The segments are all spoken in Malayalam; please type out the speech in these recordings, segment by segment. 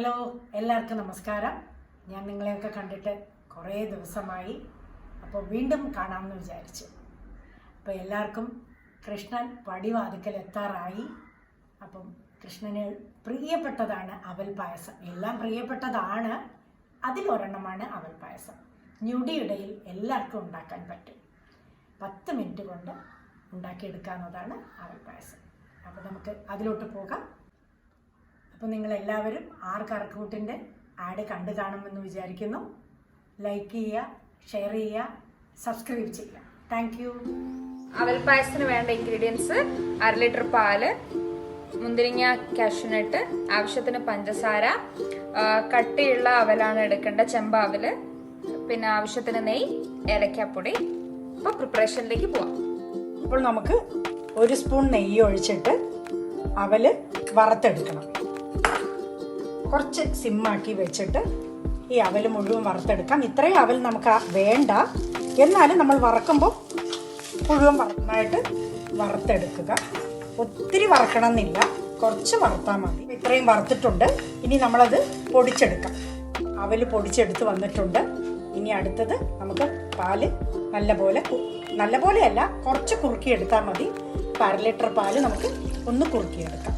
ഹലോ, എല്ലാവർക്കും നമസ്കാരം. ഞാൻ നിങ്ങളെയൊക്കെ കണ്ടിട്ട് കുറേ ദിവസമായി. അപ്പോൾ വീണ്ടും കാണാമെന്ന് വിചാരിച്ചു. അപ്പോൾ എല്ലാവർക്കും കൃഷ്ണൻ പടിവാതിക്കൽ എത്താറായി. അപ്പം കൃഷ്ണന് പ്രിയപ്പെട്ടതാണ് അവൽ പായസം. എല്ലാം പ്രിയപ്പെട്ടതാണ്, അതിലൊരെണ്ണമാണ് അവൽ പായസം. ഞൊടിയിടയിൽ എല്ലാവർക്കും ഉണ്ടാക്കാൻ പറ്റും. 10 മിനിറ്റ് കൊണ്ട് ഉണ്ടാക്കിയെടുക്കാവുന്നതാണ് അവൽ പായസം. അപ്പോൾ നമുക്ക് അതിലോട്ട് പോകാം. അപ്പോൾ നിങ്ങളെല്ലാവരും കറക്കൂട്ടിൻ്റെ ആഡ് കണ്ടു കാണുമെന്ന് വിചാരിക്കുന്നു. ലൈക്ക് ചെയ്യുക, ഷെയർ ചെയ്യുക, സബ്സ്ക്രൈബ് ചെയ്യുക. Thank you. അവൽ പായസത്തിന് വേണ്ട ഇൻഗ്രീഡിയൻസ്: 1/2 ലിറ്റർ പാല്, മുന്തിരിങ്ങ, കാഷ്യൂനട്ട്, ആവശ്യത്തിന് പഞ്ചസാര, കട്ടിയുള്ള അവലാണ് എടുക്കേണ്ട, ചെമ്പാവല്, പിന്നെ ആവശ്യത്തിന് നെയ്യ്, ഏലക്കാപ്പൊടി. അപ്പോൾ പ്രിപ്പറേഷനിലേക്ക് പോവാം. അപ്പോൾ നമുക്ക് 1 സ്പൂൺ നെയ്യ് ഒഴിച്ചിട്ട് അവല് വറുത്തെടുക്കണം. കുറച്ച് സിമ്മാക്കി വെച്ചിട്ട് ഈ അവൽ മുഴുവൻ വറുത്തെടുക്കാം. ഇത്രയും അവൽ നമുക്ക് വേണ്ട, എന്നാലും നമ്മൾ വറക്കുമ്പോൾ മുഴുവൻ നന്നായിട്ട് വറുത്തെടുക്കുക. ഒത്തിരി വറക്കണം എന്നില്ല, കുറച്ച് വറുത്താൽ മതി. ഇത്രയും വറുത്തിട്ടുണ്ട്. ഇനി നമ്മളത് പൊടിച്ചെടുക്കാം. അവൽ പൊടിച്ചെടുത്ത് വന്നിട്ടുണ്ട്. ഇനി അടുത്തത് നമുക്ക് പാല് നല്ലപോലെയല്ല, കുറച്ച് കുറുക്കിയെടുത്താൽ മതി. 1/2 ലിറ്റർ പാല് നമുക്ക് ഒന്ന് കുറുക്കിയെടുക്കാം.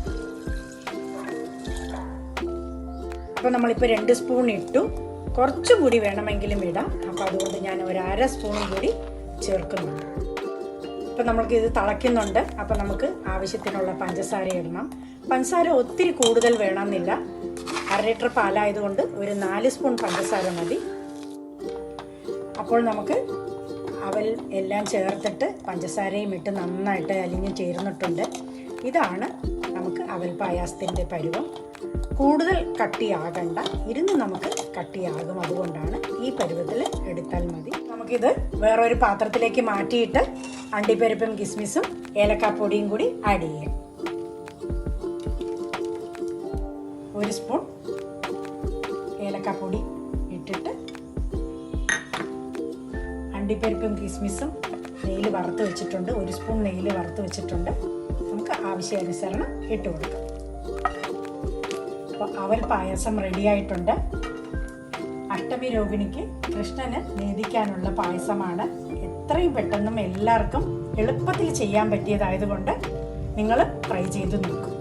അപ്പോൾ നമ്മളിപ്പോൾ 2 സ്പൂൺ ഇട്ടു. കുറച്ചും കൂടി വേണമെങ്കിലും ഇടാം. അപ്പോൾ അതുകൊണ്ട് ഞാൻ 1/2 സ്പൂണും കൂടി ചേർക്കുന്നുണ്ട്. അപ്പോൾ നമ്മൾക്ക് ഇത് തിളയ്ക്കുന്നുണ്ട്. അപ്പോൾ നമുക്ക് ആവശ്യത്തിനുള്ള പഞ്ചസാര ഇടണം. പഞ്ചസാര ഒത്തിരി കൂടുതൽ വേണമെന്നില്ല. 1/2 ലിറ്റർ പാലായതുകൊണ്ട് ഒരു 4 സ്പൂൺ പഞ്ചസാര മതി. അപ്പോൾ നമുക്ക് അവൽ എല്ലാം ചേർത്തിട്ട് പഞ്ചസാരയും ഇട്ട് നന്നായിട്ട് അലിഞ്ഞ് ചേർന്നിട്ടുണ്ട്. ഇതാണ് നമുക്ക് അവൽ പായസത്തിൻ്റെ പരുവം. കൂടുതൽ കട്ടിയാകണ്ട, നമുക്ക് കട്ടിയാകും. അതുകൊണ്ടാണ് ഈ പരുവത്തിൽ എടുത്താൽ മതി. നമുക്കിത് വേറൊരു പാത്രത്തിലേക്ക് മാറ്റിയിട്ട് അണ്ടിപ്പരിപ്പും കിസ്മിസും ഏലക്കാപ്പൊടിയും കൂടി ആഡ് ചെയ്യാം. 1 സ്പൂൺ ഏലക്കാപ്പൊടി ഇട്ടിട്ട് അണ്ടിപ്പരിപ്പും കിസ്മിസും നെയ്യിൽ വറുത്ത് വെച്ചിട്ടുണ്ട്. 1 സ്പൂൺ നെയ്യിൽ വറുത്ത് വെച്ചിട്ടുണ്ട്. നമുക്ക് ആവശ്യാനുസരണം ഇട്ട് കൊടുക്കാം. അപ്പോൾ അവൽ പായസം റെഡിയായിട്ടുണ്ട്. അഷ്ടമി രോഹിണിക്ക് കൃഷ്ണന് നേദിക്കാനുള്ള പായസമാണ്. എത്രയും പെട്ടെന്നും എല്ലാവർക്കും എളുപ്പത്തിൽ ചെയ്യാൻ പറ്റിയതായതുകൊണ്ട് നിങ്ങൾ ട്രൈ ചെയ്ത് നോക്കും.